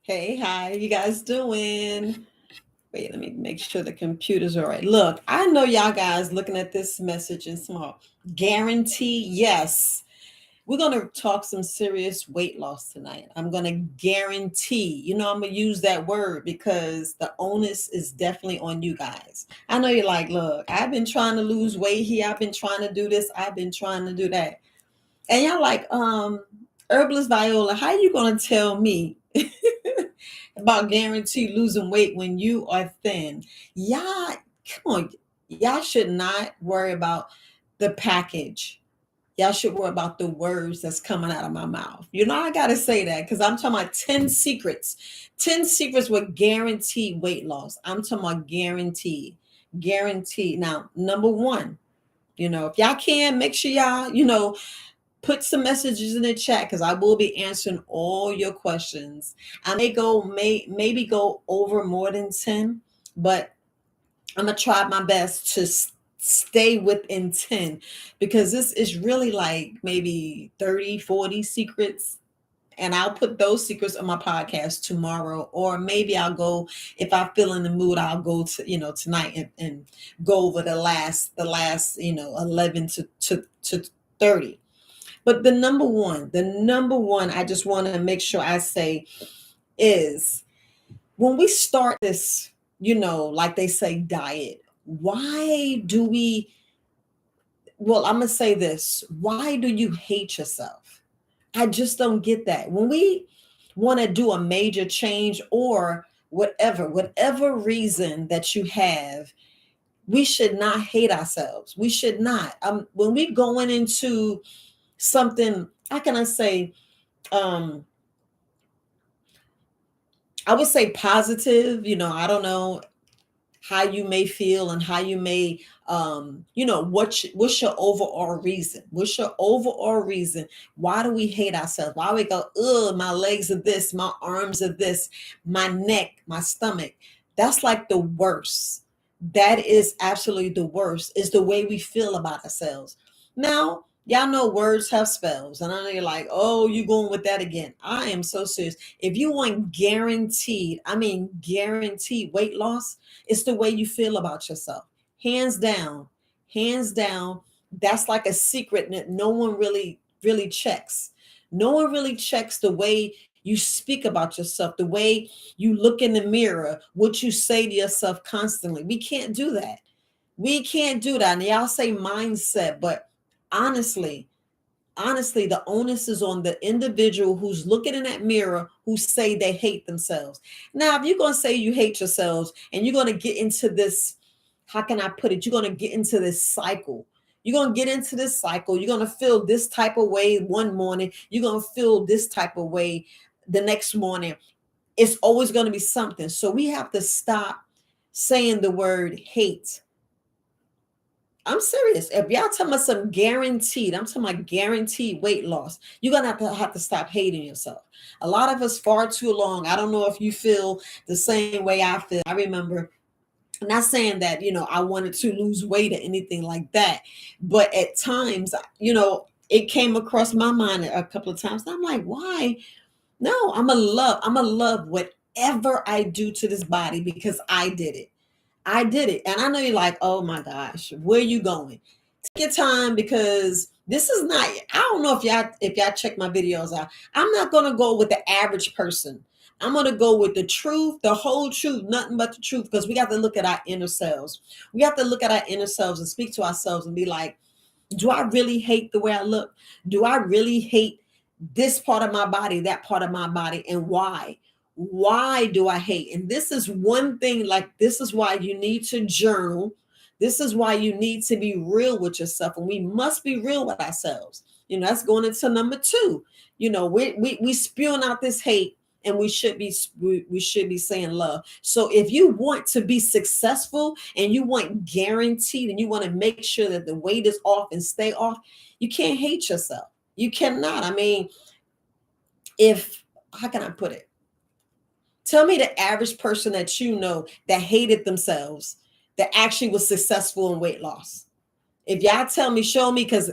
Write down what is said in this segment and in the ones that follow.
Hey, how you guys doing? Wait, let me make sure the computer's all right. Look, I know y'all guys looking at this message and small. Guarantee, yes. We're going to talk some serious weight loss tonight. I'm going to guarantee, I'm going to use that word because the onus is definitely on you guys. I know you're like, look, I've been trying to lose weight here. I've been trying to do this. I've been trying to do that. And y'all like, Herbalist Viola, how you going to tell me about guaranteed losing weight when you are thin? Y'all, come on. Y'all should not worry about the package. Y'all should worry about the words that's coming out of my mouth. I got to say that because I'm talking about 10 secrets. 10 secrets with guaranteed weight loss. I'm talking about guaranteed. Guaranteed. Now, number one, if y'all can, make sure y'all, put some messages in the chat because I will be answering all your questions. I maybe go over more than 10, but I'm gonna try my best to stay within 10 because this is really like maybe 30, 40 secrets. And I'll put those secrets on my podcast tomorrow, or maybe I'll go, if I feel in the mood, I'll go to, tonight and go over the last, 11 to 30. But the number one, I just want to make sure I say is when we start this, like they say, diet, why do we, well, I'm going to say this. Why do you hate yourself? I just don't get that. When we want to do a major change or whatever reason that you have, we should not hate ourselves. We should not. When we going into something, how can I say, I would say positive, I don't know how you may feel and how you may, what's your overall reason? What's your overall reason? Why do we hate ourselves? Why we go, ugh, my legs are this, my arms are this, my neck, my stomach. That's like the worst. That is absolutely the worst, is the way we feel about ourselves. Now, y'all know words have spells. And I know you're like, oh, you going with that again. I am so serious. If you want guaranteed weight loss, it's the way you feel about yourself. Hands down, hands down. That's like a secret that no one really checks. No one really checks the way you speak about yourself, the way you look in the mirror, what you say to yourself constantly. We can't do that. We can't do that. And y'all say mindset, but honestly, the onus is on the individual who's looking in that mirror, who say they hate themselves. Now, if you're going to say you hate yourselves and you're going to get into this, how can I put it? You're going to get into this cycle. You're going to get into this cycle. You're going to feel this type of way one morning. You're going to feel this type of way the next morning. It's always going to be something. So we have to stop saying the word hate. I'm serious. If y'all talking about some guaranteed, I'm talking about guaranteed weight loss, you're going to have to stop hating yourself. A lot of us far too long. I don't know if you feel the same way I feel. I remember, I'm not saying that, I wanted to lose weight or anything like that. But at times, it came across my mind a couple of times. And I'm like, why? No, I'm going to love whatever I do to this body because I did it. I did it. And I know you're like, oh my gosh, where are you going? Take your time because this is not, I don't know if y'all check my videos out. I'm not going to go with the average person. I'm going to go with the truth, the whole truth, nothing but the truth, because we got to look at our inner selves. We have to look at our inner selves and speak to ourselves and be like, do I really hate the way I look? Do I really hate this part of my body, that part of my body, and why? Why do I hate? And this is one thing, like, this is why you need to journal. This is why you need to be real with yourself. And we must be real with ourselves. That's going into number two. We spewing out this hate, and we should be saying love. So if you want to be successful and you want guaranteed and you want to make sure that the weight is off and stay off, you can't hate yourself. You cannot. I mean, how can I put it? Tell me the average person that you know that hated themselves that actually was successful in weight loss. If y'all tell me, show me, because,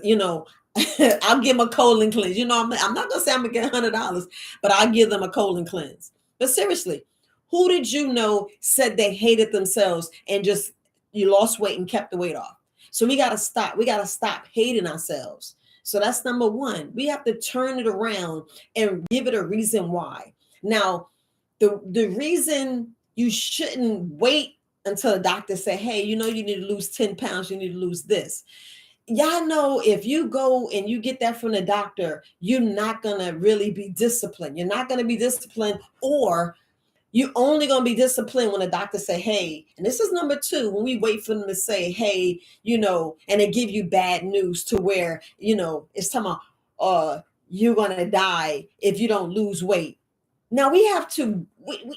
I'll give them a colon cleanse. I'm not going to say I'm going to get $100, but I'll give them a colon cleanse. But seriously, who did you know said they hated themselves and just you lost weight and kept the weight off? So we got to stop. We got to stop hating ourselves. So that's number one. We have to turn it around and give it a reason why. Now, the reason you shouldn't wait until the doctor say, hey, you know, you need to lose 10 pounds, you need to lose this. Y'all know if you go and you get that from the doctor, you're not going to really be disciplined. You're not going to be disciplined, or you only going to be disciplined when the doctor say, hey, and this is number two, when we wait for them to say, hey, you know, and they give you bad news to where, you know, it's talking about, you're going to die if you don't lose weight. Now we have to,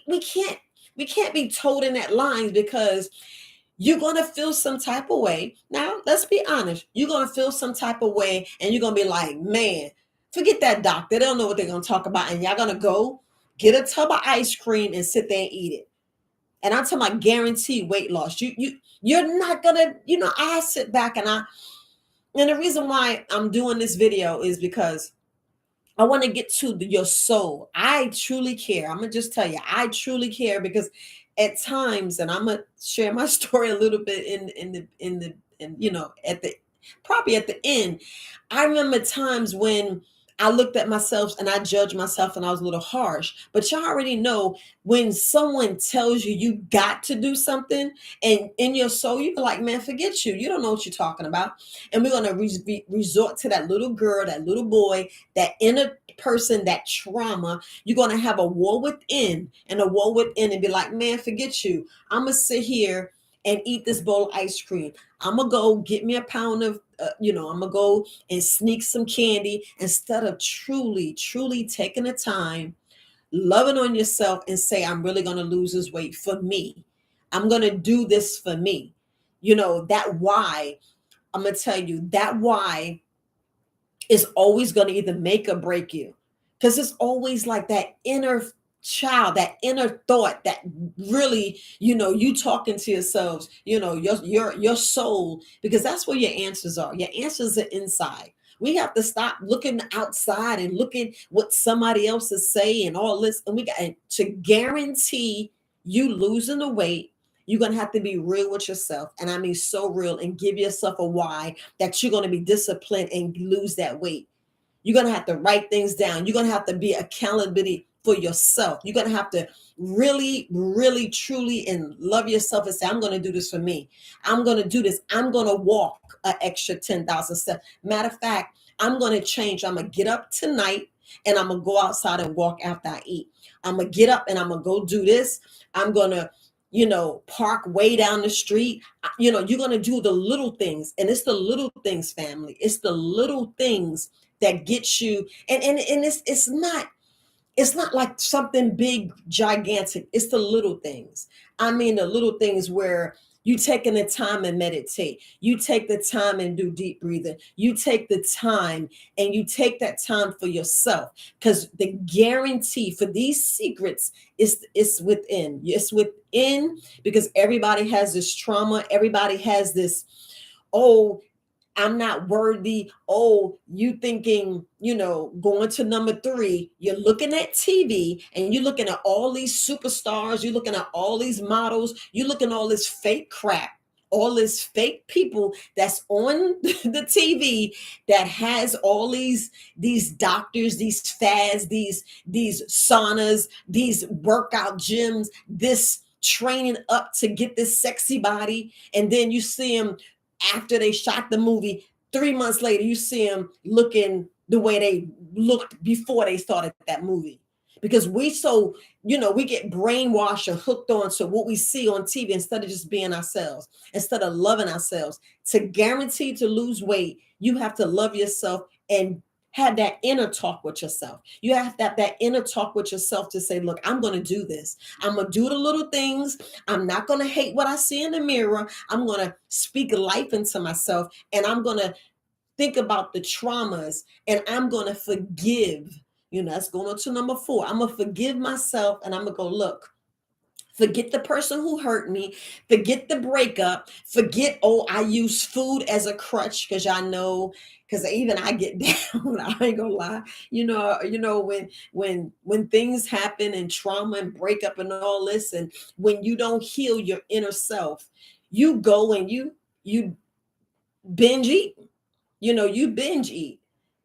we can't be told in that line, because you're going to feel some type of way. Now, let's be honest. You're going to feel some type of way and you're going to be like, man, forget that doctor. They don't know what they're going to talk about. And y'all going to go get a tub of ice cream and sit there and eat it. And I'm talking about guaranteed weight loss. You're not going to, you know, I sit back and the reason why I'm doing this video is because I want to get to your soul. I truly care. I'm going to just tell you, I truly care, because at times, and I'm going to share my story a little bit in you know, at the, probably at the end. I remember times when I looked at myself and I judged myself and I was a little harsh. But y'all already know, when someone tells you you got to do something, and in your soul you're like, man, forget you. You don't know what you're talking about. And we're going to resort to that little girl, that little boy, that inner person, that trauma. You're going to have a war within, and a war within, and be like, man, forget you. I'm going to sit here and eat this bowl of ice cream. I'm going to go get me a pound of, you know, I'm going to go and sneak some candy, instead of truly, truly taking the time, loving on yourself, and say, I'm really going to lose this weight for me. I'm going to do this for me. You know, that why, I'm going to tell you, that why is always going to either make or break you, because it's always like that inner child, that inner thought, that really, you know, you talking to yourselves, you know, your soul, because that's where your answers are. Your answers are inside. We have to stop looking outside and looking what somebody else is saying and all this, and we got to guarantee you losing the weight. You're going to have to be real with yourself, and I mean so real, and give yourself a why that you're going to be disciplined and lose that weight. You're going to have to write things down. You're going to have to be accountability for yourself. You're going to have to really, really, truly, and love yourself and say, I'm going to do this for me. I'm going to do this. I'm going to walk an extra 10,000 steps. Matter of fact, I'm going to change. I'm going to get up tonight and I'm going to go outside and walk after I eat. I'm going to get up and I'm going to go do this. I'm going to, you know, park way down the street. You know, you're going to do the little things. And it's the little things, family. It's the little things that gets you. And it's not like something big, gigantic. It's the little things. I mean, the little things where you taking the time and meditate. You take the time and do deep breathing. You take the time and you take that time for yourself, because the guarantee for these secrets is within. It's within, because everybody has this trauma. Everybody has this, oh, I'm not worthy. Oh, you thinking, you know, going to number three, you're looking at TV and you're looking at all these superstars, you're looking at all these models, you're looking at all this fake crap, all this fake people that's on the TV, that has all these doctors, these fads, these saunas, these workout gyms, this training up to get this sexy body. And then you see them after they shot the movie, 3 months later, you see them looking the way they looked before they started that movie. Because we so, you know, we get brainwashed and hooked on to what we see on TV, instead of just being ourselves, instead of loving ourselves. To guarantee to lose weight, you have to love yourself and have that inner talk with yourself. You have to have that inner talk with yourself to say, look, I'm going to do this. I'm going to do the little things. I'm not going to hate what I see in the mirror. I'm going to speak life into myself, and I'm going to think about the traumas, and I'm going to forgive. You know, that's going on to number 4. I'm going to forgive myself, and I'm going to go, look, Forget the person who hurt me. Forget the breakup. Forget, oh, I use food as a crutch because y'all know, because even I get down. I ain't gonna lie. When things happen and trauma and breakup and all this, and when you don't heal your inner self, you go and you binge eat. You binge eat.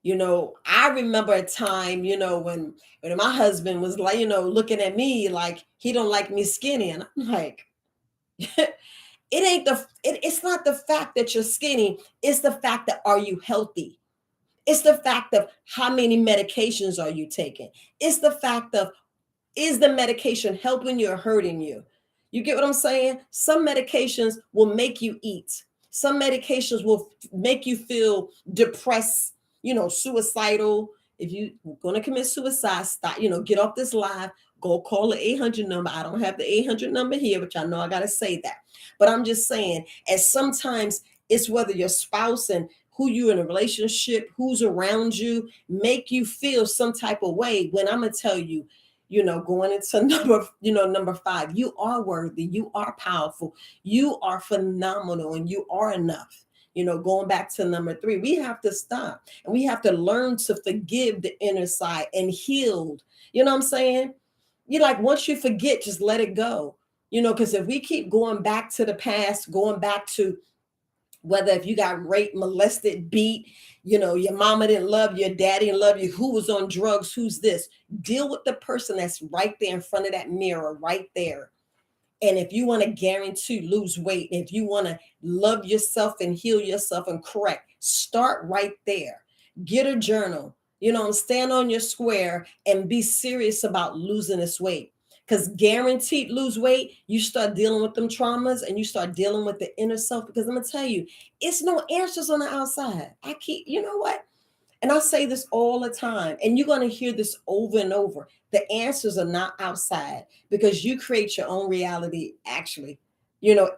I remember a time, when my husband was like, looking at me like he don't like me skinny. And I'm like, it's not the fact that you're skinny, it's the fact that are you healthy? It's the fact of how many medications are you taking? It's the fact of, is the medication helping you or hurting you? You get what I'm saying? Some medications will make you eat. Some medications will make you feel depressed, suicidal. If you're going to commit suicide, stop, get off this live, go call the 800 number. I don't have the 800 number here, but y'all know I got to say that. But I'm just saying, and sometimes it's whether your spouse and who you're in a relationship, who's around you, make you feel some type of way. When I'm going to tell you, going into number 5, you are worthy, you are powerful, you are phenomenal, and you are enough. Going back to number 3, we have to stop and we have to learn to forgive the inner side and healed. You know what I'm saying? You like, once you forget, just let it go. Because if we keep going back to the past, going back to whether if you got raped, molested, beat, your mama didn't love you, your daddy didn't love you, who was on drugs, who's this, deal with the person that's right there in front of that mirror right there. And if you want to guarantee lose weight, if you want to love yourself and heal yourself and correct, start right there. Get a journal, stand on your square and be serious about losing this weight. Because guaranteed lose weight, you start dealing with them traumas and you start dealing with the inner self. Because I'm going to tell you, it's no answers on the outside. You know what? And I say this all the time, and you're going to hear this over and over. The answers are not outside because you create your own reality, actually.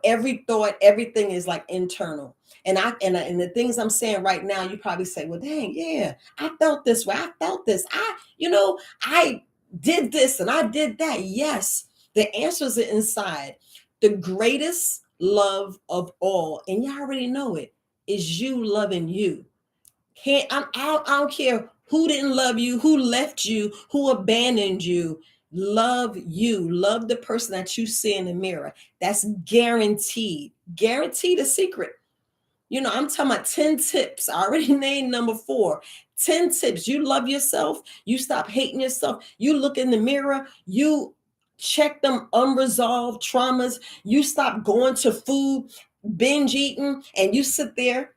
Every thought, everything is like internal. And the things I'm saying right now, you probably say, well, dang, yeah, I felt this way. I felt this. I did this and I did that. Yes, the answers are inside. The greatest love of all, and you already know it, is you loving you. I don't care who didn't love you, who left you, who abandoned you. Love you. Love the person that you see in the mirror. That's guaranteed. Guaranteed a secret. I'm talking about 10 tips. I already named number 4. 10 tips. You love yourself. You stop hating yourself. You look in the mirror. You check them unresolved traumas. You stop going to food, binge eating, and you sit there.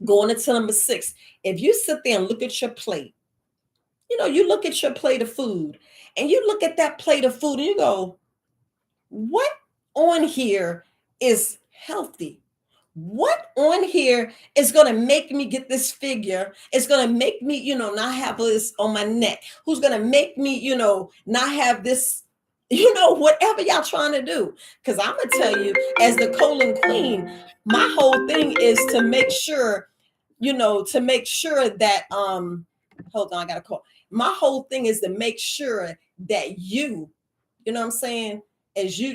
Going into number 6, if you sit there and look at your plate, you look at your plate of food and you look at that plate of food and you go, what on here is healthy? What on here is going to make me get this figure? It's going to make me, not have this on my neck. Who's going to make me, not have this, whatever y'all trying to do. Because I'm going to tell you, as the colon queen, my whole thing is to make sure, that, hold on, I got to call. My whole thing is to make sure that you know what I'm saying, as you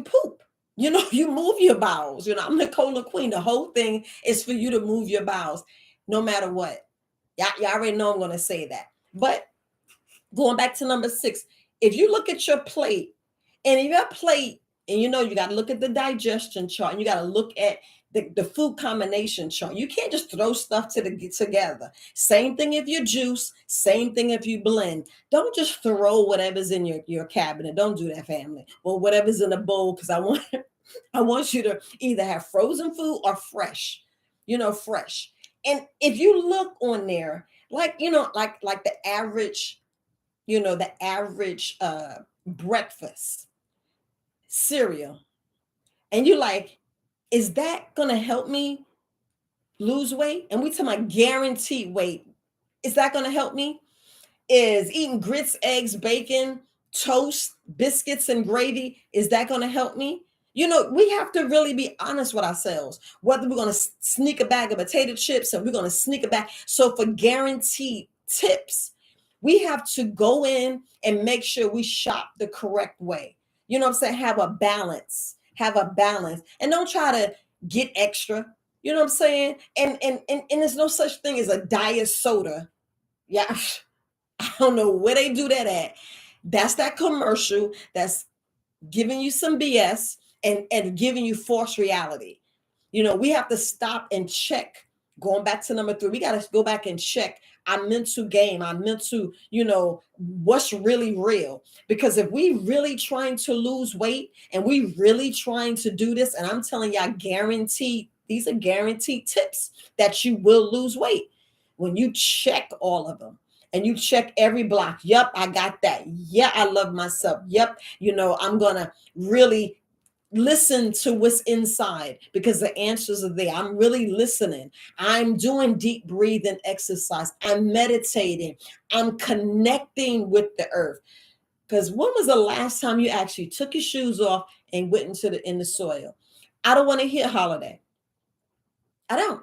poop. You move your bowels. I'm the colon queen. The whole thing is for you to move your bowels, no matter what. Y'all already know I'm going to say that. But going back to number 6, if you look at your plate, and if your plate, and you got to look at the digestion chart, and you got to look at the food combination chart. You can't just throw stuff together. Same thing if you juice, same thing if you blend. Don't just throw whatever's in your cabinet. Don't do that, family. Or whatever's in the bowl, because I want you to either have frozen food or fresh, fresh. And if you look on there, like the average, breakfast cereal, and you like, is that gonna help me lose weight? And we talking about guaranteed weight. Is that gonna help me? Is eating grits, eggs, bacon, toast, biscuits, and gravy, is that gonna help me? We have to really be honest with ourselves, whether we're gonna sneak a bag of potato chips or we're gonna sneak a bag. So for guaranteed tips, we have to go in and make sure we shop the correct way. You know what I'm saying? Have a balance. Have a balance. And don't try to get extra. You know what I'm saying? And there's no such thing as a diet soda. Yeah. I don't know where they do that at. That's that commercial that's giving you some BS and giving you false reality. You know, we have to stop and check. Going back to number 3, we got to go back and check our mental game, our mental, what's really real. Because if we really trying to lose weight and we really trying to do this, and I'm telling y'all, guaranteed, these are guaranteed tips that you will lose weight when you check all of them. And you check every block. Yep, I got that. Yeah, I love myself. Yep, I'm gonna really listen to what's inside because the answers are there. I'm really listening. I'm doing deep breathing exercise. I'm meditating. I'm connecting with the earth. Because when was the last time you actually took your shoes off and went in the soil? I don't want to hear holiday. I don't.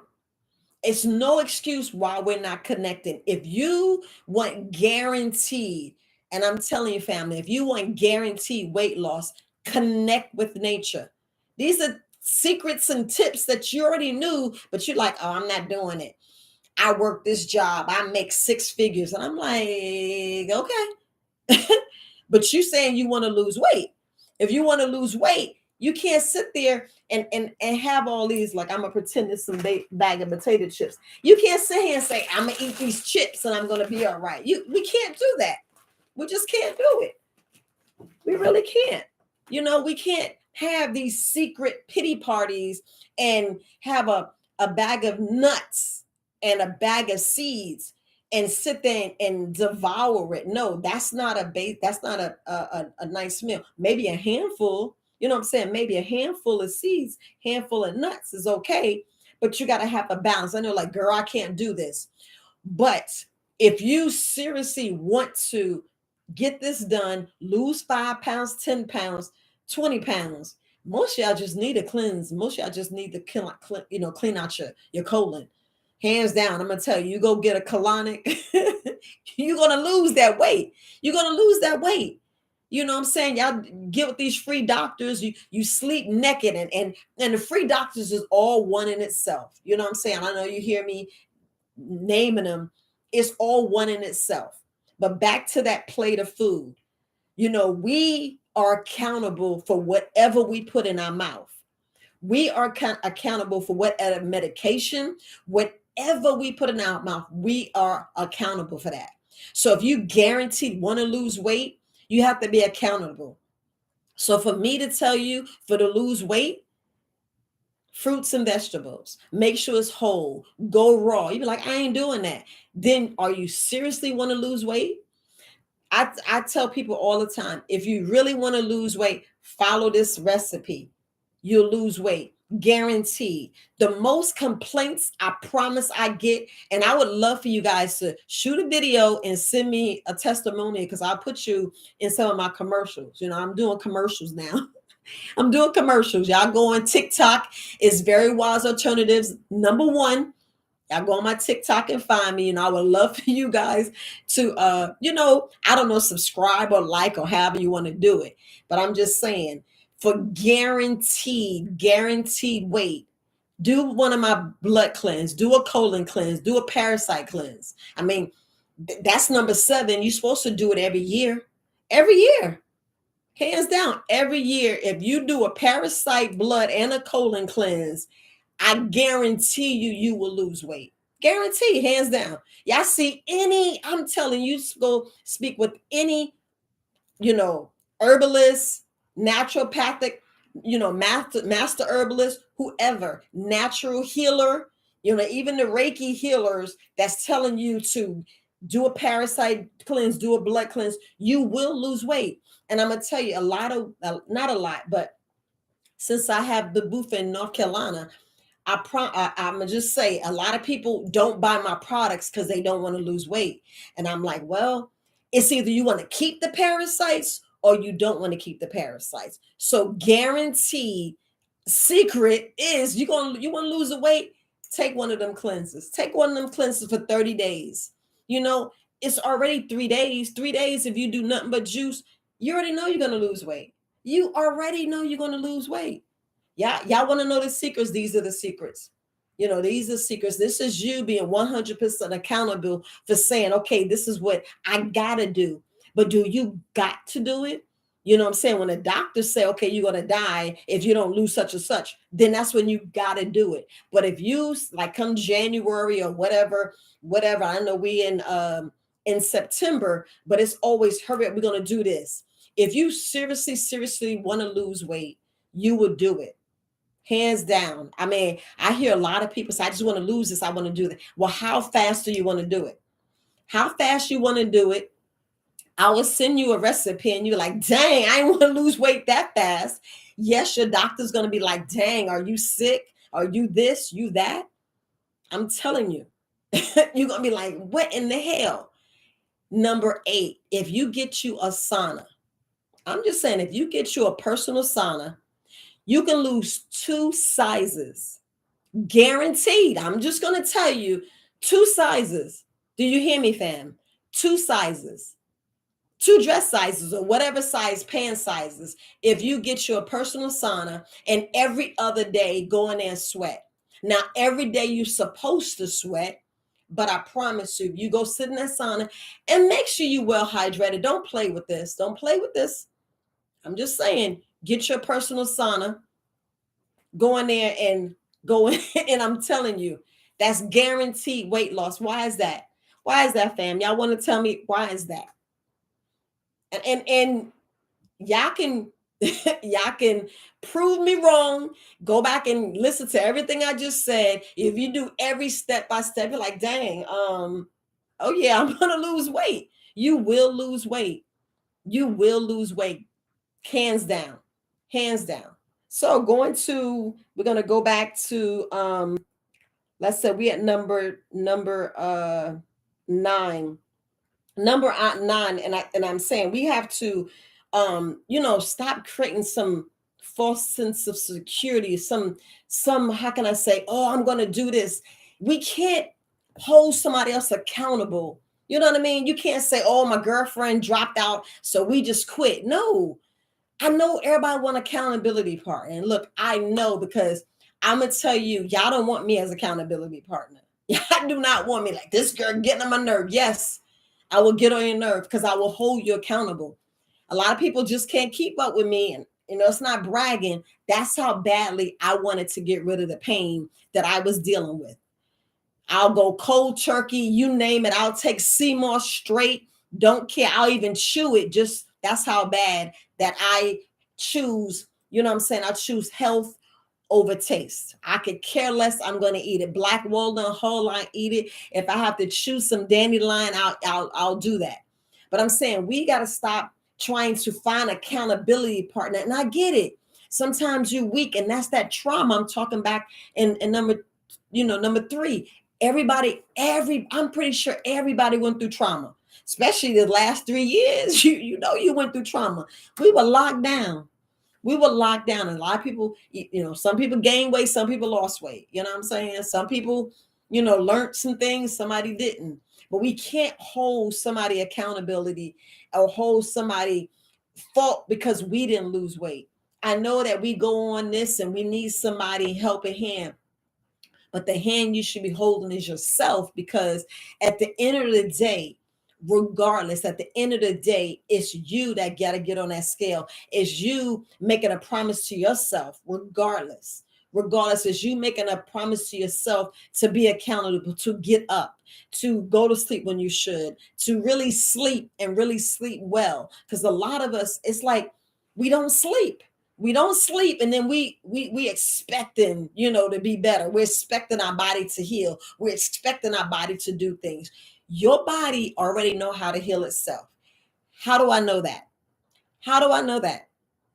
It's no excuse why we're not connecting. If you want guaranteed, and I'm telling you, family, if you want guaranteed weight loss, connect with nature. These are secrets and tips that you already knew, but you're like, oh, I'm not doing it. I work this job, I make 6 figures. And I'm like, okay. But you saying you want to lose weight. If you want to lose weight, you can't sit there and have all these, like, I'm gonna pretend it's some bag of potato chips. You can't sit here and say, I'm gonna eat these chips and I'm gonna be all right. We can't do that. We just can't do it. We really can't. We can't have these secret pity parties and have a bag of nuts and a bag of seeds and sit there and devour it. No, that's not that's not a nice meal. Maybe a handful, you know what I'm saying? Maybe a handful of seeds, handful of nuts is okay, but you got to have a balance. I know, like, girl, I can't do this. But if you seriously want to get this done, lose 5 pounds, 10 pounds, 20 pounds, most of y'all just need a cleanse. Most of y'all just need to clean out your colon. Hands down, I'm gonna tell you, you go get a colonic, you're gonna lose that weight. You're gonna lose that weight. You know what I'm saying? Y'all get with these free doctors, you sleep naked, and the free doctors is all one in itself. You know what I'm saying? I know you hear me naming them. It's all one in itself. But back to that plate of food, we are accountable for whatever we put in our mouth. We are accountable for whatever medication, whatever we put in our mouth, we are accountable for that. So if you guaranteed want to lose weight, you have to be accountable. So for me to tell you for to lose weight, fruits and vegetables, make sure it's whole, go raw. You be like, I ain't doing that. Then are you seriously want to lose weight? I tell people all the time, if you really want to lose weight, follow this recipe. You'll lose weight. Guaranteed. The most complaints I promise I get, and I would love for you guys to shoot a video and send me a testimony because I'll put you in some of my commercials. I'm doing commercials now. I'm doing commercials. Y'all go on TikTok. It's Verywisealternatives #1. Y'all go on my TikTok and find me, and I would love for you guys to, I don't know, subscribe or like or however you want to do it. But I'm just saying, for guaranteed weight, do one of my blood cleanse, do a colon cleanse, do a parasite cleanse. I mean, that's number 7. You're supposed to do it every year. Every year. Hands down, every year, if you do a parasite blood and a colon cleanse, I guarantee you will lose weight. Guarantee, hands down. Y'all see I'm telling you, go speak with any, herbalist, naturopathic, master herbalist, whoever, natural healer, even the Reiki healers that's telling you to do a parasite cleanse, do a blood cleanse, you will lose weight. And I'm going to tell you not a lot, but since I have the booth in North Carolina, I'm gonna just say a lot of people don't buy my products because they don't want to lose weight. And I'm like, well, it's either you want to keep the parasites or you don't want to keep the parasites. So guaranteed secret is you want to lose the weight, take one of them cleanses. Take one of them cleanses for 30 days. It's already 3 days. 3 days if you do nothing but juice, you already know you're gonna lose weight. You already know you're going to lose weight. Y'all want to know the secrets? These are the secrets. These are secrets. This is you being 100% accountable for saying, okay, this is what I got to do. But do you got to do it? You know what I'm saying? When the doctors say, okay, you're going to die if you don't lose such and such, then that's when you got to do it. But if you, like, come January or whatever, I know we in September, but it's always, hurry up, we're going to do this. If you seriously want to lose weight, you would do it. Hands down. I mean, I hear a lot of people say, I just want to lose this. I want to do that. Well, how fast do you want to do it? How fast you want to do it? I will send you a recipe and you're like, dang, I want to lose weight that fast. Yes, your doctor's going to be like, dang, are you sick? Are you this, you that? I'm telling you, you're going to be like, what in the hell? Number 8, if you get you a sauna, I'm just saying, if you get you a personal sauna, you can lose 2 sizes. Guaranteed. I'm just going to tell you, 2 sizes. Do you hear me, fam? 2 sizes. 2 dress sizes or whatever size pant sizes. If you get you a personal sauna and every other day go in there and sweat. Now, every day you're supposed to sweat, but I promise you, you go sit in that sauna and make sure you well hydrated. Don't play with this. Don't play with this. I'm just saying, get your personal sauna, go in there and go in, and I'm telling you, that's guaranteed weight loss. Why is that? Why is that, fam? Y'all want to tell me why is that? And y'all can y'all can prove me wrong. Go back and listen to everything I just said. If you do every step by step, you're like, dang, oh yeah, I'm gonna lose weight. You will lose weight. You will lose weight. Hands down. Hands down. So we're gonna go back to let's say we at number 9. Number 9, and I'm saying we have to stop creating some false sense of security, some how can I say, oh, I'm gonna do this. We can't hold somebody else accountable. You know what I mean? You can't say, oh, my girlfriend dropped out, so we just quit. No, I know everybody want accountability partner. And look, I know, because I'm gonna tell you, y'all don't want me as accountability partner. Y'all do not want me like this girl getting on my nerve. Yes, I will get on your nerve because I will hold you accountable. A lot of people just can't keep up with me. And it's not bragging. That's how badly I wanted to get rid of the pain that I was dealing with. I'll go cold turkey, you name it. I'll take CMOS straight. Don't care. I'll even chew it. Just that's how bad that I choose. You know what I'm saying? I choose health over taste. I could care less. I'm going to eat it. Black walnut, whole, I eat it. If I have to choose some dandelion, I'll do that. But I'm saying we got to stop trying to find accountability partner. And I get it. Sometimes you're weak, and that's that trauma I'm talking back in number 3. I'm pretty sure everybody went through trauma, especially the last 3 years. You went through trauma. We were locked down. And a lot of people, some people gained weight, some people lost weight. You know what I'm saying? Some people, learned some things, somebody didn't. But we can't hold somebody accountability or hold somebody fault because we didn't lose weight. I know that we go on this and we need somebody helping hand. But the hand you should be holding is yourself, because at the end of the day, regardless, at the end of the day, it's you that got to get on that scale. It's you making a promise to yourself, regardless. Regardless, it's you making a promise to yourself to be accountable, to get up, to go to sleep when you should, to really sleep and really sleep well. Because a lot of us, it's like we don't sleep. And then we expecting to be better. We're expecting our body to heal. We're expecting our body to do things. Your body already know how to heal itself. How do I know that?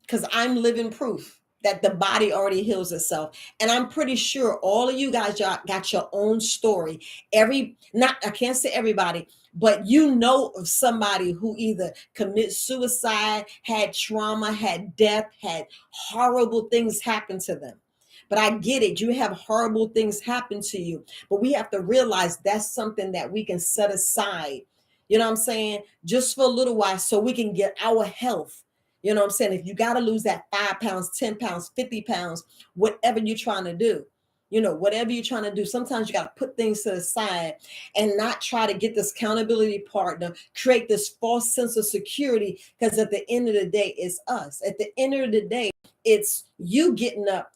Because I'm living proof that the body already heals itself. And I'm pretty sure all of you guys got your own story. I can't say everybody, but of somebody who either commit suicide, had trauma, had death, had horrible things happen to them. But I get it. You have horrible things happen to you, but we have to realize that's something that we can set aside. You know what I'm saying? Just for a little while so we can get our health. You know what I'm saying? If you got to lose that 5 pounds, 10 pounds, 50 pounds, whatever you're trying to do, whatever you're trying to do, sometimes you got to put things to the side and not try to get this accountability partner, create this false sense of security. Because at the end of the day, it's us. At the end of the day, it's you getting up,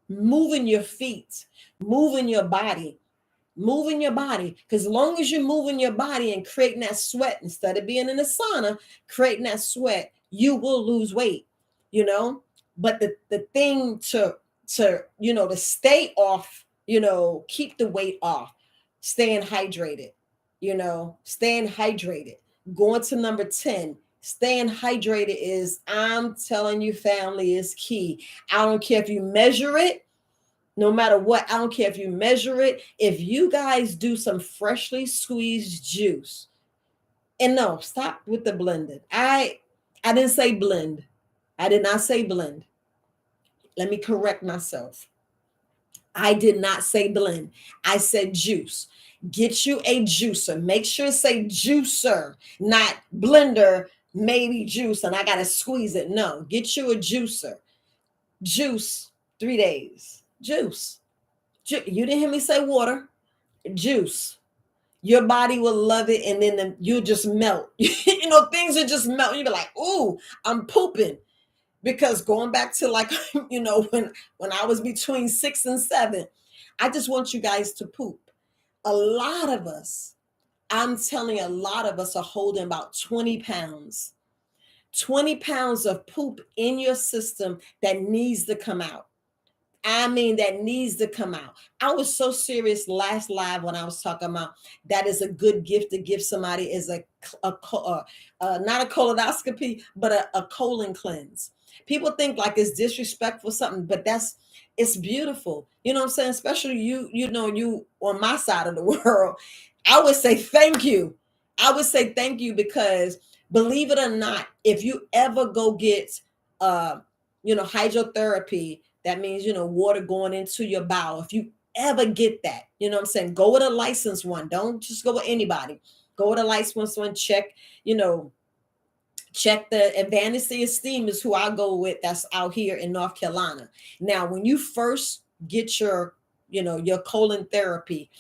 moving your feet, moving your body, because as long as you're moving your body and creating that sweat instead of being in the sauna, creating that sweat, you will lose weight. But the thing to stay off, keep the weight off, staying hydrated, staying hydrated. Going to number 10, staying hydrated is, I'm telling you, family, is key. I don't care if you measure it. No matter what, I don't care if you measure it. If you guys do some freshly squeezed juice, and no, stop with the blended. I didn't say blend. I did not say blend. Let me correct myself. I did not say blend. I said juice. Get you a juicer. Make sure it say juicer, not blender, maybe juice, and I got to squeeze it. No, get you a juicer. Juice 3 days. Juice. You didn't hear me say water. Juice. Your body will love it, and then you'll just melt. Things will just melt. You'll be like, ooh, I'm pooping. Because going back to like, when I was between 6 and 7, I just want you guys to poop. A lot of us, I'm telling you, a lot of us are holding about 20 pounds. 20 pounds of poop in your system that needs to come out. That needs to come out. I was so serious last live when I was talking about that is a good gift to give somebody is not a colonoscopy, but a colon cleanse. People think like it's disrespectful something, but it's beautiful. You know what I'm saying? Especially you on my side of the world. I would say thank you. I would say thank you because believe it or not, if you ever go get hydrotherapy, that means, water going into your bowel. If you ever get that, what I'm saying? Go with a licensed one. Don't just go with anybody. Go with a licensed one. Check the Advanced Esteem is who I go with. That's out here in North Carolina. Now, when you first get your colon therapy,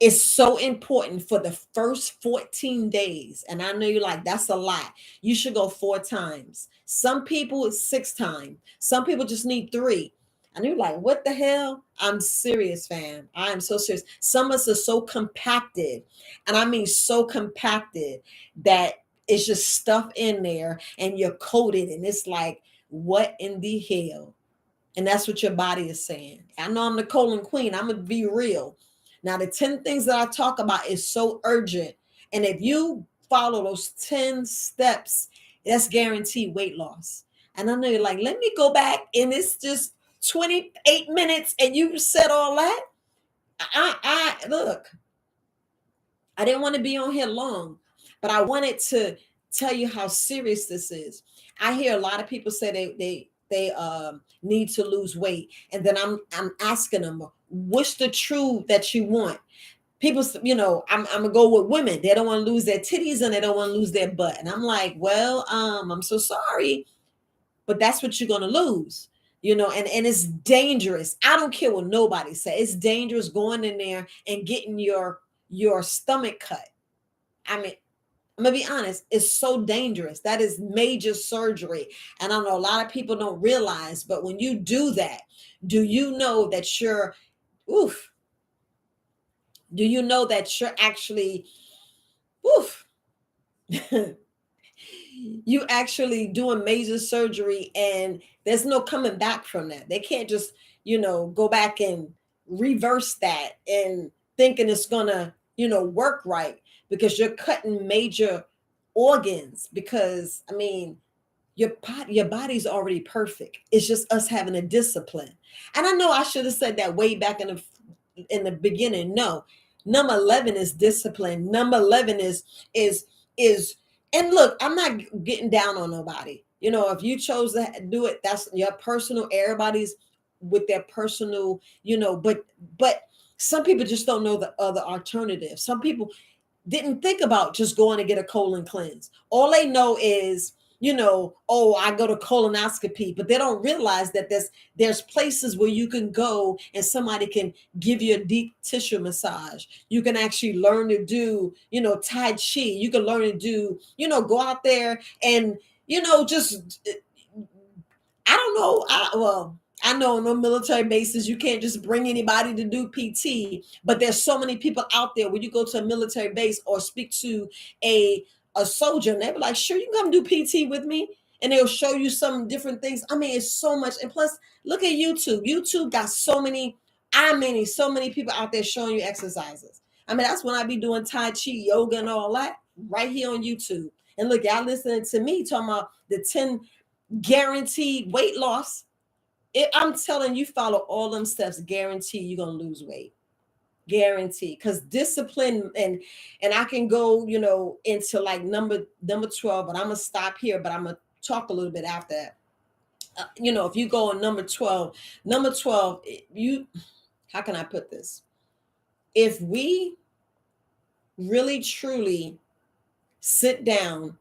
it's so important for the first 14 days. And I know you're like, that's a lot. You should go 4 times. Some people it's 6 times. Some people just need 3. And you're like, what the hell? I'm serious, fam. I am so serious. Some of us are so compacted. And I mean so compacted that it's just stuff in there and you're coated. And it's like, what in the hell? And that's what your body is saying. I know I'm the colon queen. I'm going to be real. Now, the 10 things that I talk about is so urgent. And if you follow those 10 steps, that's guaranteed weight loss. And I know you're like, let me go back. And it's just 28 minutes and you said all that. Look, I didn't want to be on here long, but I wanted to tell you how serious this is. I hear a lot of people say they need to lose weight, and then I'm asking them, what's the truth that you want? People, I'm gonna go with women. They don't want to lose their titties and they don't want to lose their butt, and I'm like, well, I'm so sorry, but that's what you're gonna lose. And it's dangerous. I don't care what nobody says. It's dangerous going in there and getting your stomach cut. I mean, I'm gonna be honest, it's so dangerous. That is major surgery. And I know a lot of people don't realize, but when you do that, do you know that you're actually you actually doing major surgery, and there's no coming back from that. They can't just, go back and reverse that and thinking it's gonna, work right, because you're cutting major organs. Because your body's already perfect. It's just us having a discipline. And I know I should have said that way back in the beginning. No, number 11 is discipline. Number 11 is and look, I'm not getting down on nobody. If you chose to do it, that's your personal. Everybody's with their personal, but some people just don't know the other alternative. Some people didn't think about just going to get a colon cleanse. All they know is oh, I go to colonoscopy, but they don't realize that there's places where you can go and somebody can give you a deep tissue massage. You can actually learn to do, Tai Chi. You can learn to do, go out there and, just I don't know. I know on no military bases you can't just bring anybody to do PT, but there's so many people out there when you go to a military base or speak to a a soldier, and they be like, "Sure, you can come do PT with me," and they'll show you some different things. I mean, it's so much, and plus, look at YouTube. YouTube got so many. So many people out there showing you exercises. I mean, that's when I be doing Tai Chi, yoga, and all that right here on YouTube. And look, y'all listening to me talking about the 10 guaranteed weight loss. I'm telling you, follow all them steps, guarantee you're gonna lose weight. Guarantee. Because discipline, and I can go, into like number 12, but I'm gonna stop here, but I'm gonna talk a little bit after that. If you go on number 12, you how can I put this? If we really truly sit down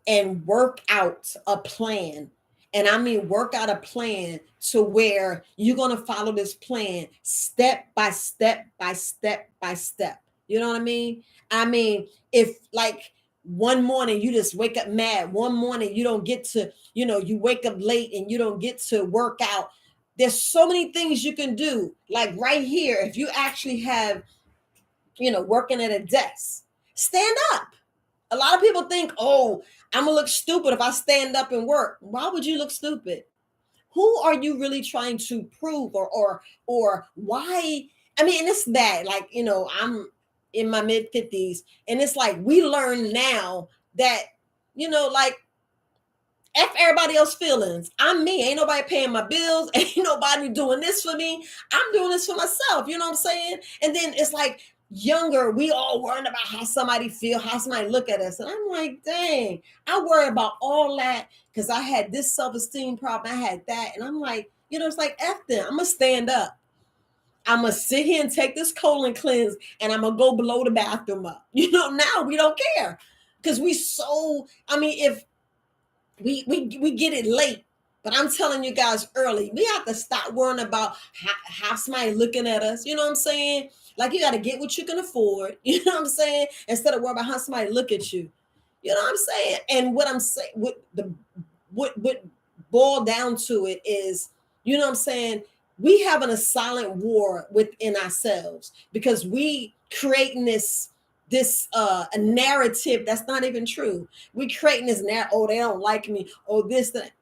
and work out a plan. And I mean, work out a plan to where you're going to follow this plan step by step by step by step. You know what I mean? I mean, if like one morning you just wake up mad, one morning you don't get to, you wake up late and you don't get to work out. There's so many things you can do. Like right here, if you actually have, working at a desk, stand up. A lot of people think, oh, I'm gonna look stupid if I stand up and work. Why would you look stupid? Who are you really trying to prove, or why? I mean, and it's that, like, I'm in my mid-50s, and it's like we learn now that, like, F everybody else's feelings. I'm me. Ain't nobody paying my bills. Ain't nobody doing this for me. I'm doing this for myself. You know what I'm saying? And then it's like younger, we all worrying about how somebody feel, how somebody look at us. And I'm like, dang, I worry about all that because I had this self-esteem problem. I had that. And I'm like, it's like F them. I'm going to stand up. I'm going to sit here and take this colon cleanse and I'm going to go below the bathroom up. Now we don't care because I mean, if we get it late, but I'm telling you guys early, we have to stop worrying about how somebody looking at us. You know what I'm saying? Like, you got to get what you can afford. You know what I'm saying? Instead of worrying about how somebody look at you. You know what I'm saying? And what I'm saying, what boiled down to it is, you know what I'm saying? We having a silent war within ourselves because we creating this a narrative that's not even true. We creating this narrative. Oh, they don't like me. Oh, this, that.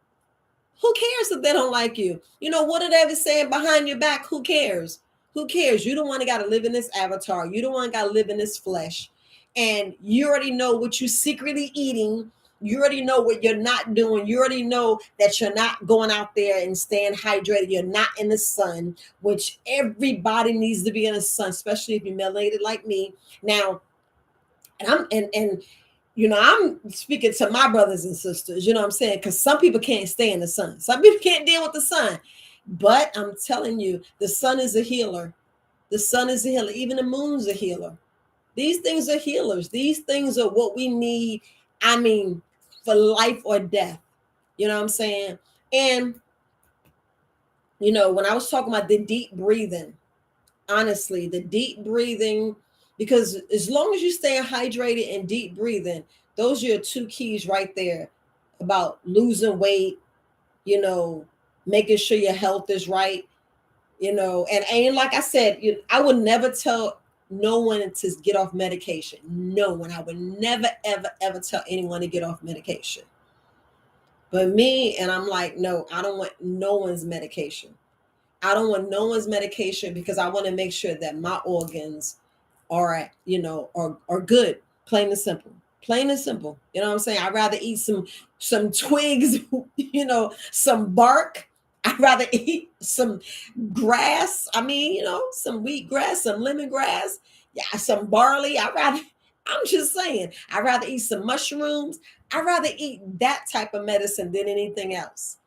Who cares if they don't like you? What are they saying behind your back? Who cares? Who cares? You don't want to got to live in this avatar. You don't want to got to live in this flesh. And you already know what you're secretly eating. You already know what you're not doing. You already know that you're not going out there and staying hydrated. You're not in the sun, which everybody needs to be in the sun, especially if you're melanated like me. Now, I'm speaking to my brothers and sisters, you know what I'm saying? Because some people can't stay in the sun. Some people can't deal with the sun. But I'm telling you, the sun is a healer. The sun is a healer. Even the moon's a healer. These things are healers. These things are what we need, I mean, for life or death. You know what I'm saying? And, when I was talking about the deep breathing, honestly, the deep breathing, because as long as you stay hydrated and deep breathing, those are your two keys right there about losing weight, making sure your health is right, and like I said, I would never tell no one to get off medication. No one. I would never, ever, ever tell anyone to get off medication. But me, and I'm like, no, I don't want no one's medication. I don't want no one's medication because I want to make sure that my organs are, are good. Plain and simple. Plain and simple. You know what I'm saying? I'd rather eat some twigs, some bark. I'd rather eat some grass. I mean, some wheatgrass, some lemongrass, yeah, some barley. I'm just saying, I'd rather eat some mushrooms. I'd rather eat that type of medicine than anything else,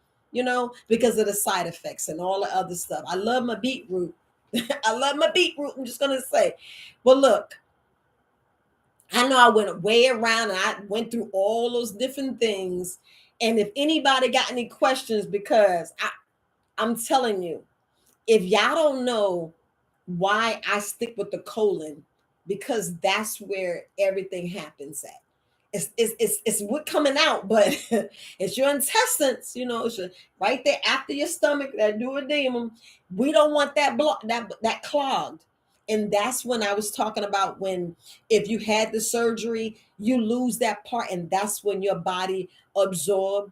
because of the side effects and all the other stuff. I love my beetroot. I love my beetroot. I'm just going to say, well, look, I know I went way around and I went through all those different things. And if anybody got any questions, because I'm telling you, if y'all don't know why I stick with the colon, because that's where everything happens at. It's what coming out, but it's your intestines, it's right there after your stomach, that duodenum. We don't want that block, that clogged. And that's when I was talking about, when if you had the surgery, you lose that part, and that's when your body absorb,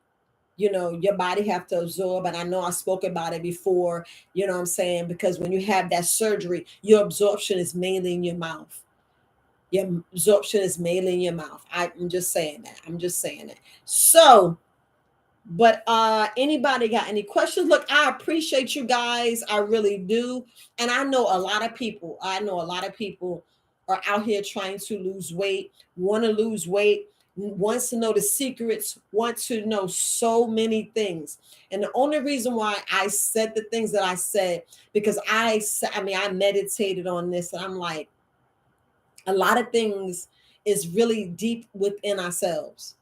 your body have to absorb. And I know I spoke about it before, what I'm saying, because when you have that surgery, your absorption is mainly in your mouth. Your absorption is mainly in your mouth. I'm just saying that. I'm just saying it. So, but anybody got any questions? Look, I appreciate you guys. I really do. And I know a lot of people are out here trying to lose weight, want to lose weight, wants to know the secrets, want to know so many things. And the only reason why I said the things that I said, because I meditated on this, and I'm like, a lot of things is really deep within ourselves.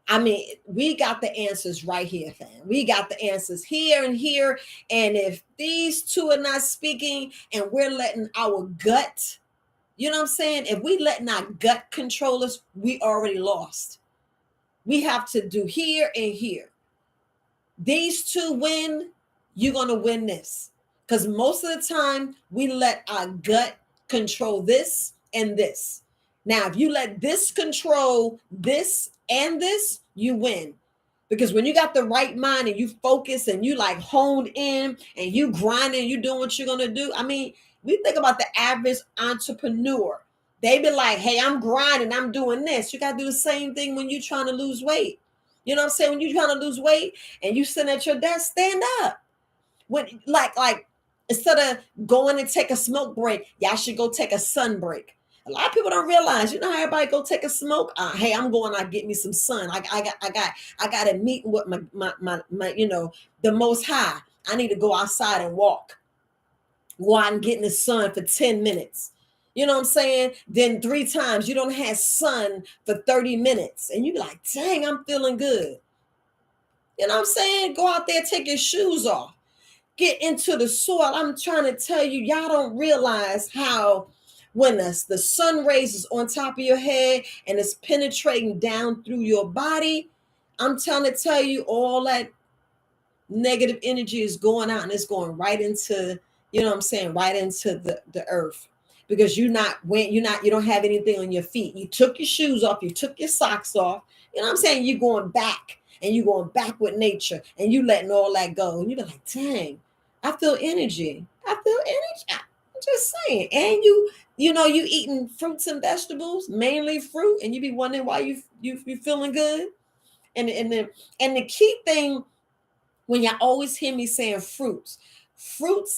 I mean, we got the answers right here, fam. We got the answers here and here. And if these two are not speaking and we're letting our gut, you know what I'm saying? If we letting our gut control us, we already lost. We have to do here and here. These two win, you're going to win this. Because most of the time, we let our gut control this and this. Now, if you let this control this and this, you win. Because when you got the right mind and you focus and you like honed in and you grinding, you doing what you're going to do. I mean, we think about the average entrepreneur. They be like, hey, I'm grinding, I'm doing this. You got to do the same thing when you're trying to lose weight. You know what I'm saying? When you're trying to lose weight and you sitting at your desk, stand up. When like instead of going and take a smoke break, y'all should go take a sun break. A lot of people don't realize, how everybody go take a smoke. Hey, I'm going to get me some sun. I got a meeting with my the Most High. I need to go outside and walk. Go out and get in the sun for 10 minutes. You know what I'm saying? Then 3 times you don't have sun for 30 minutes. And you be like, dang, I'm feeling good. You know what I'm saying? Go out there, take your shoes off. Get into the soil. I'm trying to tell you, y'all don't realize how when the sun rays is on top of your head and it's penetrating down through your body, I'm trying to tell you, all that negative energy is going out and it's going right into, right into the earth. Because you don't have anything on your feet. You took your shoes off, you took your socks off. You know what I'm saying? You're going back, and you're going back with nature, and you letting all that go. And you be like, dang, I feel energy. I'm just saying. And you eating fruits and vegetables, mainly fruit, and you be wondering why you feeling good. And the key thing, when y'all always hear me saying fruits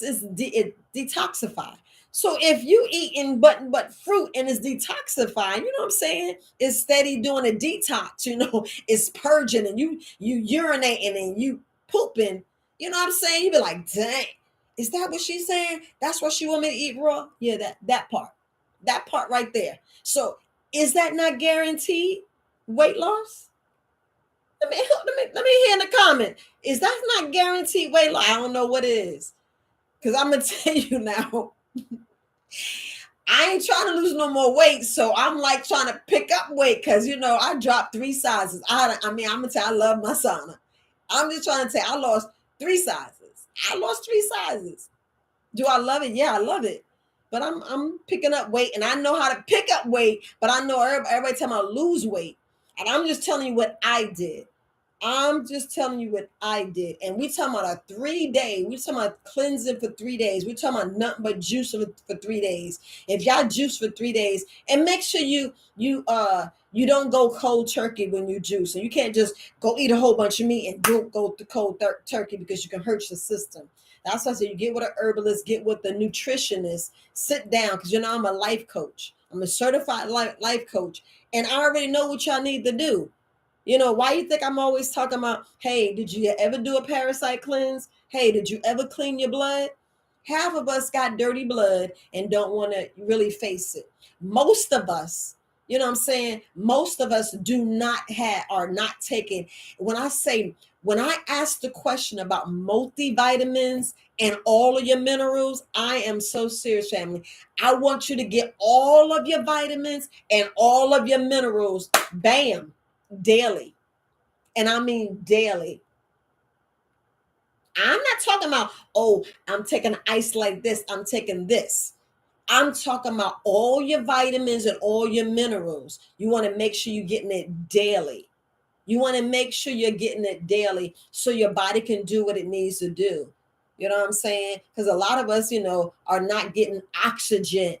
is it detoxify. So if you eating but fruit and it's detoxifying, you know what I'm saying? It's steady doing a detox, it's purging, and you urinating and you pooping, you know what I'm saying? You be like, dang, is that what she's saying? That's what she want me to eat raw? Yeah, that part right there. So is that not guaranteed weight loss? Let me hear in the comment. Is that not guaranteed weight loss? I don't know what it is. Because I'm going to tell you now, I ain't trying to lose no more weight. So I'm like trying to pick up weight because, I dropped 3 sizes. I'm going to tell you, I love my sauna. I'm just trying to tell you, I lost 3 sizes. Do I love it? Yeah, I love it. But I'm picking up weight, and I know how to pick up weight, but I know everybody tell me I lose weight. And I'm just telling you what I did. And we talking about a 3-day. We talking about cleansing for 3 days. We talking about nothing but juice for 3 days. If y'all juice for 3 days, and make sure you don't go cold turkey when you juice. And you can't just go eat a whole bunch of meat and go to cold turkey, because you can hurt your system. That's why I say you get with an herbalist, get with the nutritionist, sit down, because I'm a life coach. I'm a certified life coach, and I already know what y'all need to do. Why you think I'm always talking about, hey, did you ever do a parasite cleanse? Hey, did you ever clean your blood? Half of us got dirty blood and don't want to really face it. Most of us You know what I'm saying? Most of us do not have, are not taking. When I ask the question about multivitamins and all of your minerals, I am so serious, family. I want you to get all of your vitamins and all of your minerals, bam, daily. And I mean daily. I'm not talking about, oh, I'm taking ice like this, I'm taking this. I'm talking about all your vitamins and all your minerals. You want to make sure you're getting it daily. You want to make sure you're getting it daily so your body can do what it needs to do. You know what I'm saying? Because a lot of us, are not getting oxygen.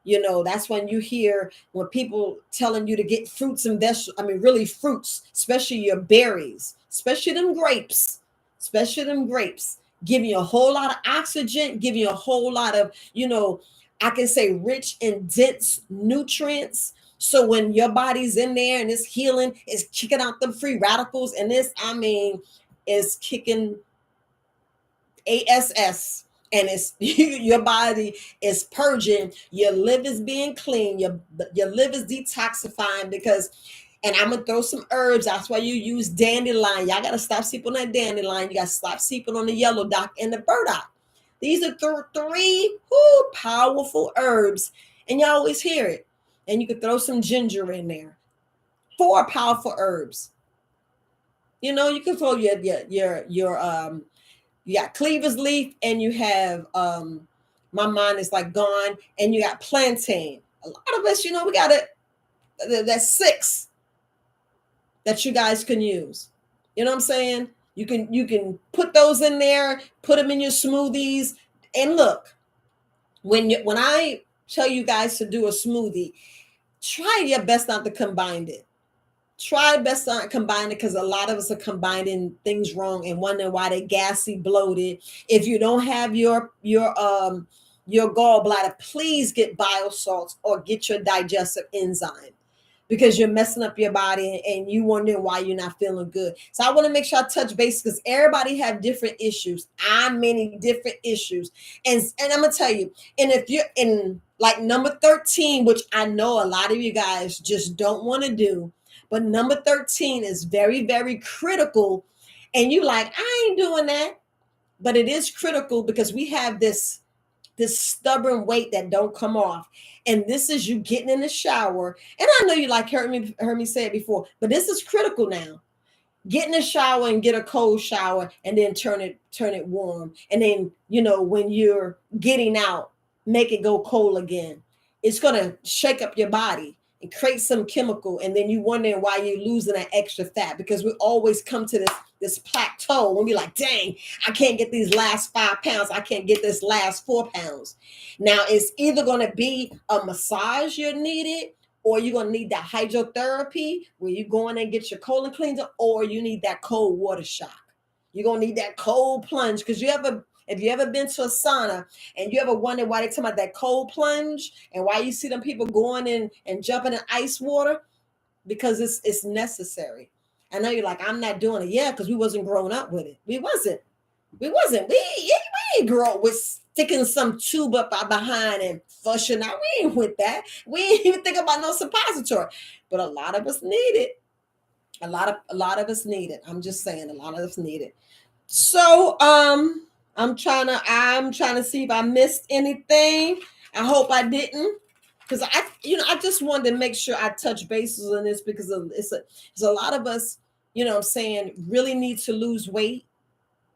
That's when you hear when people telling you to get fruits and vegetables. I mean, really fruits, especially your berries, especially them grapes, giving you a whole lot of oxygen, giving you a whole lot of, I can say rich and dense nutrients. So when your body's in there and it's healing, it's kicking out the free radicals, and this, I mean, is kicking ass, and it's your body is purging, your liver's being clean, your liver's detoxifying. Because, and I'm gonna throw some herbs. That's why you use dandelion. Y'all gotta stop sleeping on that dandelion. You gotta stop sleeping on the yellow dock and the burdock. These are three powerful herbs, and you always hear it. And you could throw some ginger in there. Four powerful herbs. You can throw your you got cleaver's leaf, and you have my mind is like gone, and you got plantain. A lot of us, we got it. That's six that you guys can use. You know what I'm saying? You can put those in there, put them in your smoothies, and look, when I tell you guys to do a smoothie, try your best not to combine it. Try best not combine it, because a lot of us are combining things wrong and wondering why they gassy, bloated. If you don't have your gallbladder, please get bile salts or get your digestive enzyme, because you're messing up your body and you wondering why you're not feeling good. So I want to make sure I touch base, because everybody have different issues. Many different issues. And I'm gonna tell you, and if you're in like number 13, which I know a lot of you guys just don't want to do, but number 13 is very, very critical. And you like, I ain't doing that. But it is critical, because we have this stubborn weight that don't come off. And this is you getting in the shower. And I know you like heard me say it before, but this is critical now. Get in the shower and get a cold shower, and then turn it warm. And then, when you're getting out, make it go cold again. It's gonna shake up your body and create some chemical, and then you wondering why you're losing that extra fat, because we always come to this plateau when we're like, dang, I can't get these last 5 pounds, I can't get this last 4 pounds. Now it's either going to be a massage you're needed, or you're going to need that hydrotherapy where you go in and get your colon cleanser, or you need that cold water shock. You're going to need that cold plunge, because if you ever been to a sauna and you ever wondered why they talk about that cold plunge, and why you see them people going in and jumping in ice water, because it's necessary. I know you're like, I'm not doing it. Yeah, because we wasn't growing up with it. We wasn't. We ain't grow up with sticking some tube up our behind and flushing out. We ain't with that. We ain't even think about no suppository. But a lot of us need it. A lot of us need it. I'm just saying, a lot of us need it. So I'm trying to see if I missed anything. I hope I didn't, because I just wanted to make sure I touch bases on this, because it's a lot of us, I'm saying, really need to lose weight.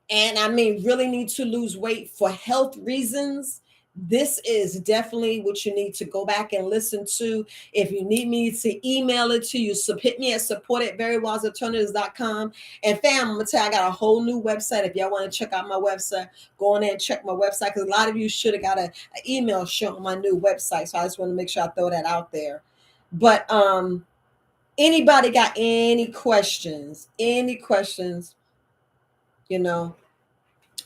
And I mean, really need to lose weight for health reasons. This is definitely what you need to go back and listen to. If you need me to email it to you, hit me at support@verywisealternatives.com. And fam, I'm gonna tell you, I got a whole new website. If y'all want to check out my website, go on there and check my website, because a lot of you should have got an email showing my new website. So I just want to make sure I throw that out there. But anybody got any questions?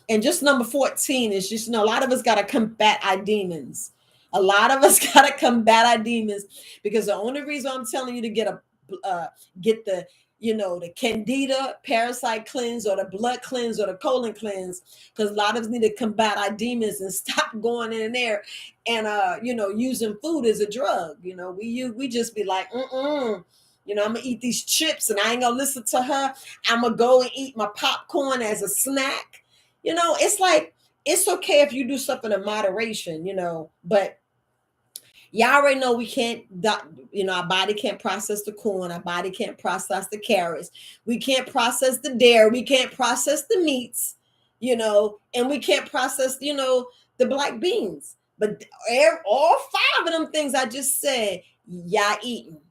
And just number 14 is just, a lot of us got to combat our demons. A lot of us got to combat our demons, because the only reason I'm telling you to get the, the candida parasite cleanse, or the blood cleanse, or the colon cleanse, because a lot of us need to combat our demons and stop going in there and using food as a drug. We just be like, I'm gonna eat these chips and I ain't gonna listen to her. I'm gonna go and eat my popcorn as a snack. It's like, it's okay if you do something in moderation, but y'all already know we can't, our body can't process the corn, our body can't process the carrots, we can't process the dairy, we can't process the meats, and we can't process, the black beans. But all five of them things I just said, y'all eating.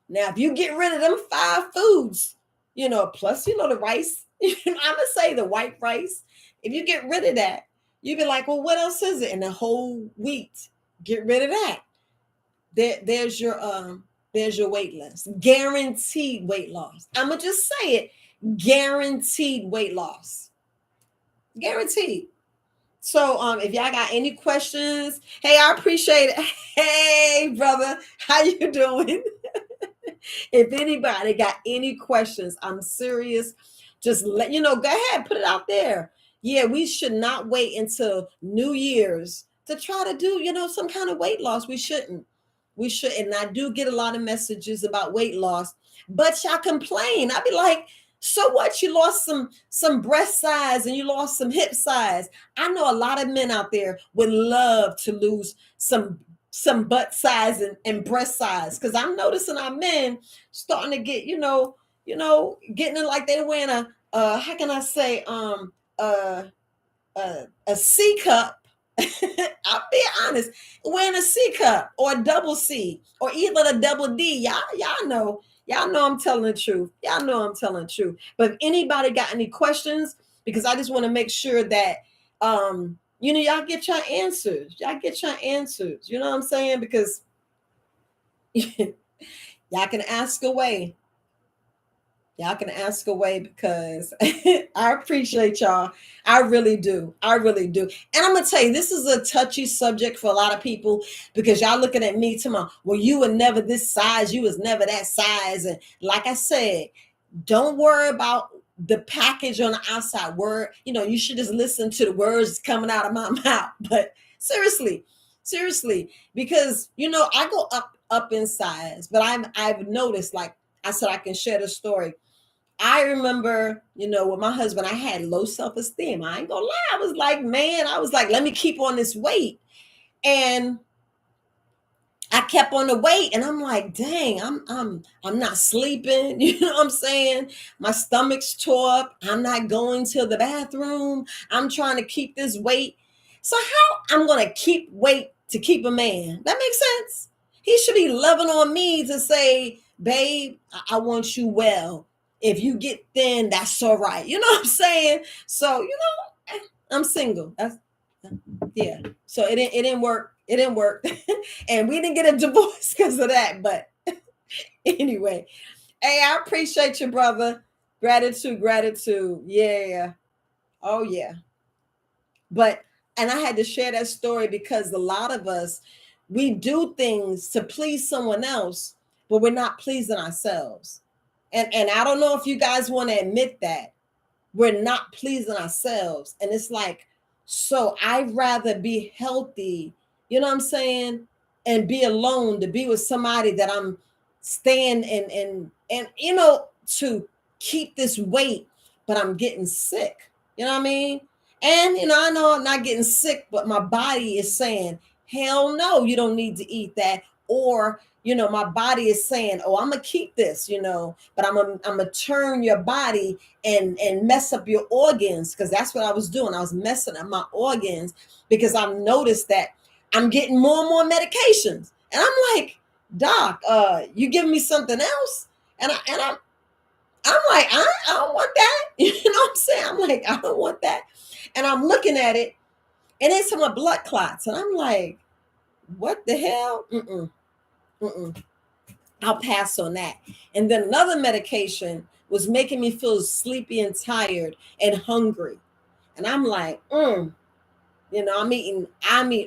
Now, if you get rid of them five foods, plus, the rice, I'm gonna say the white rice, if you get rid of that, you'd be like, well, what else is it? And the whole wheat, get rid of that. There's your weight loss, guaranteed weight loss. I'm gonna just say it, guaranteed weight loss, guaranteed. So if y'all got any questions, hey, I appreciate it. Hey, brother, how you doing? If anybody got any questions, I'm serious. Just let go ahead, put it out there. Yeah, we should not wait until New Year's to try to do, some kind of weight loss. We shouldn't. We should. And I do get a lot of messages about weight loss, but y'all complain. I'd be like, so what? You lost some breast size and you lost some hip size. I know a lot of men out there would love to lose some butt size and breast size, because I'm noticing our men starting to get, getting it like they're wearing how can I say, a C cup. I'll be honest, wearing a C cup or a double C or even a double D. Y'all know I'm telling the truth. Y'all know I'm telling the truth. But if anybody got any questions, because I just want to make sure that y'all get your answers. Y'all get your answers. You know what I'm saying? Because y'all can ask away. Y'all can ask away, because I appreciate y'all. I really do. I really do. And I'm going to tell you, this is a touchy subject for a lot of people, because y'all looking at me tomorrow, well, you were never this size. You was never that size. And like I said, don't worry about the package on the outside. You should just listen to the words coming out of my mouth. But seriously, because, I go up in size, but I've noticed, like I said, I can share the story. I remember, with my husband, I had low self-esteem. I ain't gonna lie. I was like, let me keep on this weight. And I kept on the weight, and I'm like, dang, I'm not sleeping. You know what I'm saying? My stomach's tore up. I'm not going to the bathroom. I'm trying to keep this weight. So how I'm gonna keep weight to keep a man? That makes sense. He should be loving on me to say, babe, I want you well. If you get thin, that's all right. You know what I'm saying? So, I'm single. Yeah. So it didn't work. It didn't work. And we didn't get a divorce because of that. But anyway, hey, I appreciate you, brother. Gratitude. Yeah. Oh, yeah. And I had to share that story because a lot of us, we do things to please someone else, but we're not pleasing ourselves. And I don't know if you guys want to admit that we're not pleasing ourselves. And it's like, so I'd rather be healthy, you know what I'm saying? And be alone, to be with somebody that I'm staying and to keep this weight, but I'm getting sick. You know what I mean? And I know I'm not getting sick, but my body is saying, hell no, you don't need to eat that. Or my body is saying, oh, I'm gonna keep this, but I'm gonna turn your body and mess up your organs, because that's what I was doing. I was messing up my organs because I've noticed that I'm getting more and more medications, and I'm like, doc, you giving me something else? And I'm like, I don't want that. You know what I'm saying? I'm like, I don't want that. And I'm looking at it, and it's some blood clots, and I'm like, what the hell? I'll pass on that. And then another medication was making me feel sleepy and tired and hungry. And I'm like, I'm eating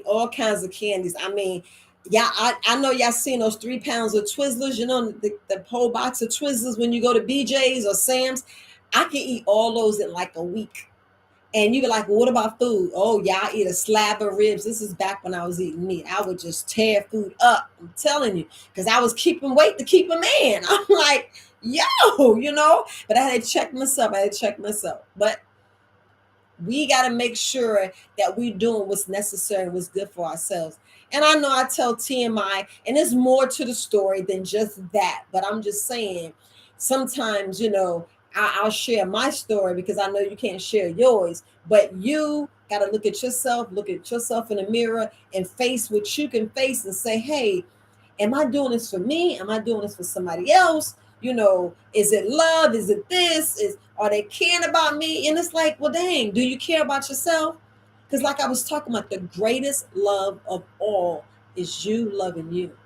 all kinds of candies. I mean, Yeah, I know y'all seen those 3 pounds of Twizzlers, the whole box of Twizzlers when you go to BJ's or Sam's. I can eat all those in like a week. And you be like, well, what about food? Oh, yeah, I eat a slab of ribs. This is back when I was eating meat. I would just tear food up. I'm telling you, because I was keeping weight to keep a man. I'm like, but I had to check myself. But we got to make sure that we're doing what's necessary, what's good for ourselves. And I know I tell TMI, and there's more to the story than just that, but I'm just saying, sometimes, I'll share my story because I know you can't share yours, but you got to look at yourself in the mirror and face what you can face and say, hey, am I doing this for me? Am I doing this for somebody else? Is it love? Is it this? Are they caring about me? And it's like, well, dang, do you care about yourself? Because like I was talking about, the greatest love of all is you loving you.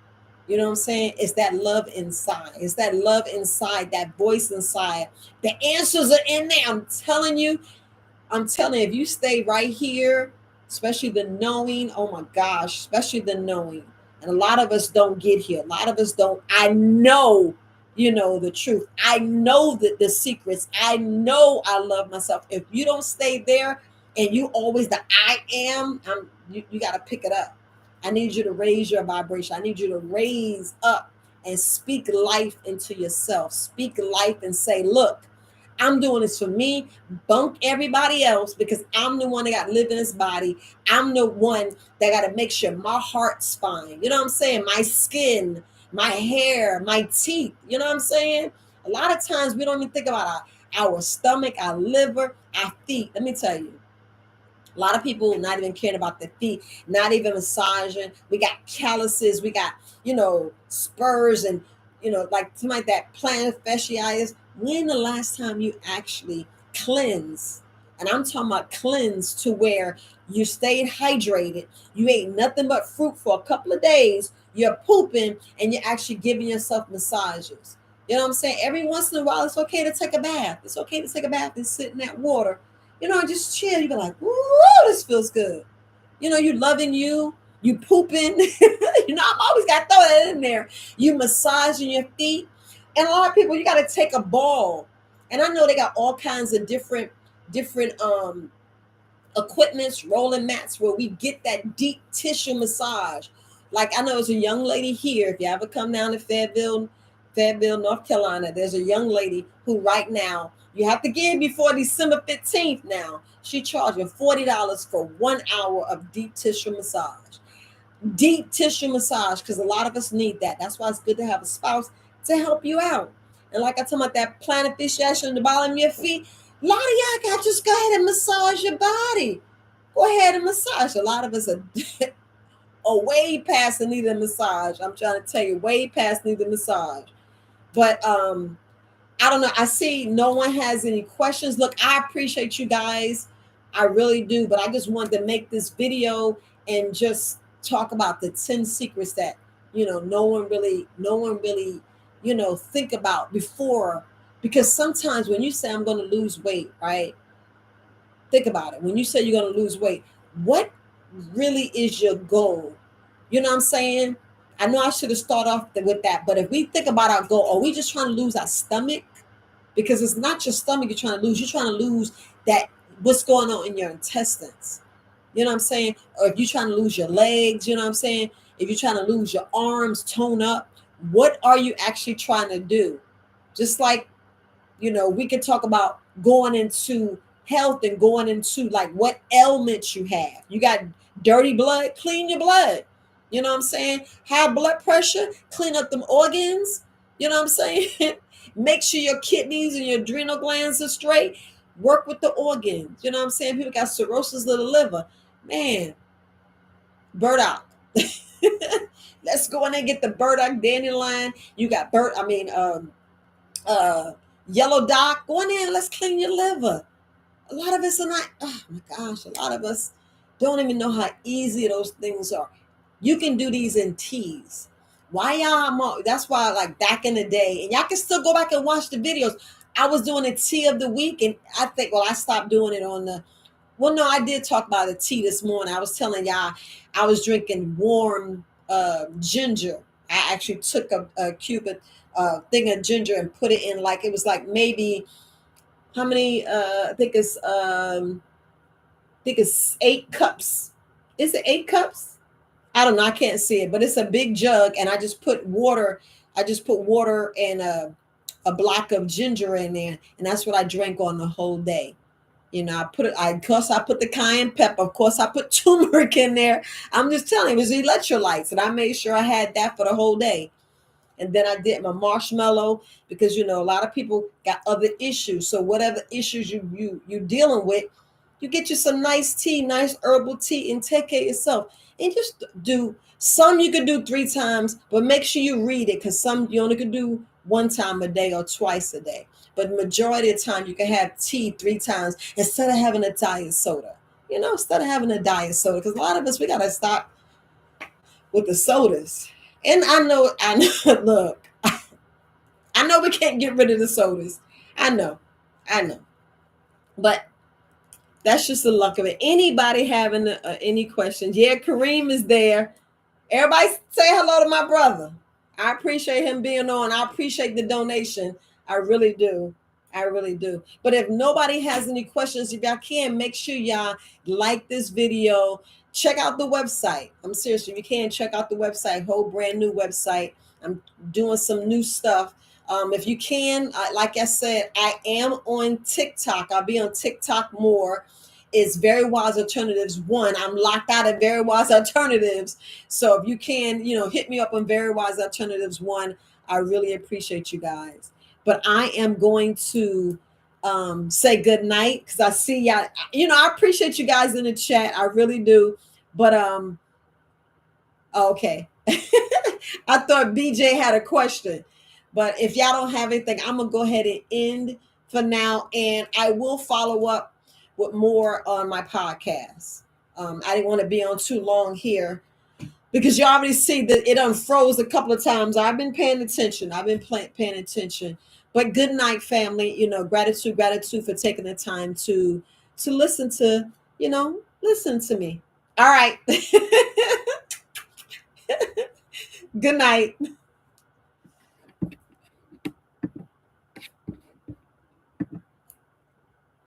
You know what I'm saying? It's that love inside. It's that love inside, that voice inside. The answers are in there. I'm telling you, if you stay right here, especially the knowing, oh my gosh, especially the knowing. And a lot of us don't get here. A lot of us don't. I know, the truth. I know that the secrets. I know I love myself. If you don't stay there and you always the I am, you got to pick it up. I need you to raise your vibration. I need you to raise up and speak life into yourself. Speak life and say, look, I'm doing this for me. Bunk everybody else because I'm the one that got to live in this body. I'm the one that got to make sure my heart's fine. You know what I'm saying? My skin, my hair, my teeth. You know what I'm saying? A lot of times we don't even think about our stomach, our liver, our feet. Let me tell you. A lot of people not even caring about their feet, not even massaging. We got calluses, we got, spurs and, like something like that, plantar fasciitis. When the last time you actually cleanse? And I'm talking about cleanse to where you stayed hydrated, you ate nothing but fruit for a couple of days, you're pooping, and you're actually giving yourself massages. You know what I'm saying? Every once in a while, it's okay to take a bath. It's okay to take a bath and sit in that water, just chill. You be like, "Ooh, this feels good." You loving you pooping. I'm always got to throw that in there. You massaging your feet, and a lot of people, you got to take a ball. And I know they got all kinds of different equipments, rolling mats, where we get that deep tissue massage. Like I know there's a young lady here. If you ever come down to Fayetteville, North Carolina, there's a young lady who right now you have to give before December 15th. Now she charging $40 for 1 hour of deep tissue massage. Deep tissue massage, because a lot of us need that. That's why it's good to have a spouse to help you out. And like I talk about that plantar fasciitis in the bottom of your feet, a lot of y'all got just go ahead and massage your body. Go ahead and massage. A lot of us are way past the need of massage. I'm trying to tell you, way past need of massage. But I don't know. I see no one has any questions. Look, I appreciate you guys. I really do. But I just wanted to make this video and just talk about the 10 secrets that, no one really, think about before. Because sometimes when you say I'm going to lose weight, right? Think about it. When you say you're going to lose weight, what really is your goal? You know what I'm saying? I know I should have started off with that. But if we think about our goal, are we just trying to lose our stomach? Because it's not your stomach you're trying to lose. You're trying to lose that what's going on in your intestines. You know what I'm saying? Or if you're trying to lose your legs, you know what I'm saying? If you're trying to lose your arms, tone up, what are you actually trying to do? Just like, we could talk about going into health and going into like what ailments you have. You got dirty blood, clean your blood. You know what I'm saying? High blood pressure, clean up them organs. You know what I'm saying? Make sure your kidneys and your adrenal glands are straight. Work with the organs. You know what I'm saying? People got cirrhosis of the liver. Man, burdock. Let's go in there and get the burdock dandelion. You got uh, yellow dock. Go in there and let's clean your liver. A lot of us are not, oh my gosh, a lot of us don't even know how easy those things are. You can do these in teas. Why y'all, that's why like back in the day, and y'all can still go back and watch the videos. I was doing a tea of the week, and I think, well, I stopped doing it well, no, I did talk about a tea this morning. I was telling y'all I was drinking warm ginger. I actually took a cubit thing of ginger and put it in, like it was like maybe how many? I think it's 8 cups. Is it 8 cups? I don't know. I can't see it, but it's a big jug, and I just put water. I just put water and a block of ginger in there, and that's what I drank on the whole day. You know, I put it. Of course, I put the cayenne pepper. Of course, I put turmeric in there. I'm just telling you, it was electrolytes, and I made sure I had that for the whole day. And then I did my marshmallow because you know a lot of people got other issues. So whatever issues you dealing with, you get you some nice tea, nice herbal tea, and take care of yourself. And just do some you can do 3 times, but make sure you read it because some you only can do 1 time a day or twice a day. But majority of the time you can have tea 3 times instead of having a diet soda. You know, instead of having a diet soda, because a lot of us we gotta stop with the sodas. And I know, look, I know we can't get rid of the sodas. I know, I know. But that's just the luck of it. Anybody having any questions? Yeah, Kareem is there. Everybody say hello to my brother. I appreciate him being on. I appreciate the donation. I really do. I really do. But if nobody has any questions, if y'all can, make sure y'all like this video. Check out the website. I'm serious. If you can, check out the website, whole brand new website. I'm doing some new stuff. If you can, like I said, I am on TikTok. I'll be on TikTok more. It's Very Wise Alternatives 1. I'm locked out of Very Wise Alternatives. So if you can, you know, hit me up on Very Wise Alternatives 1. I really appreciate you guys. But I am going to say good night because I see y'all. You know, I appreciate you guys in the chat. I really do. But okay. I thought BJ had a question. But if y'all don't have anything, I'm gonna go ahead and end for now. And I will follow up with more on my podcast. I didn't want to be on too long here because you already see that it unfroze a couple of times. I've been paying attention. I've been paying attention. But good night, family. You know, gratitude for taking the time to listen to, you know, listen to me. All right. Good night.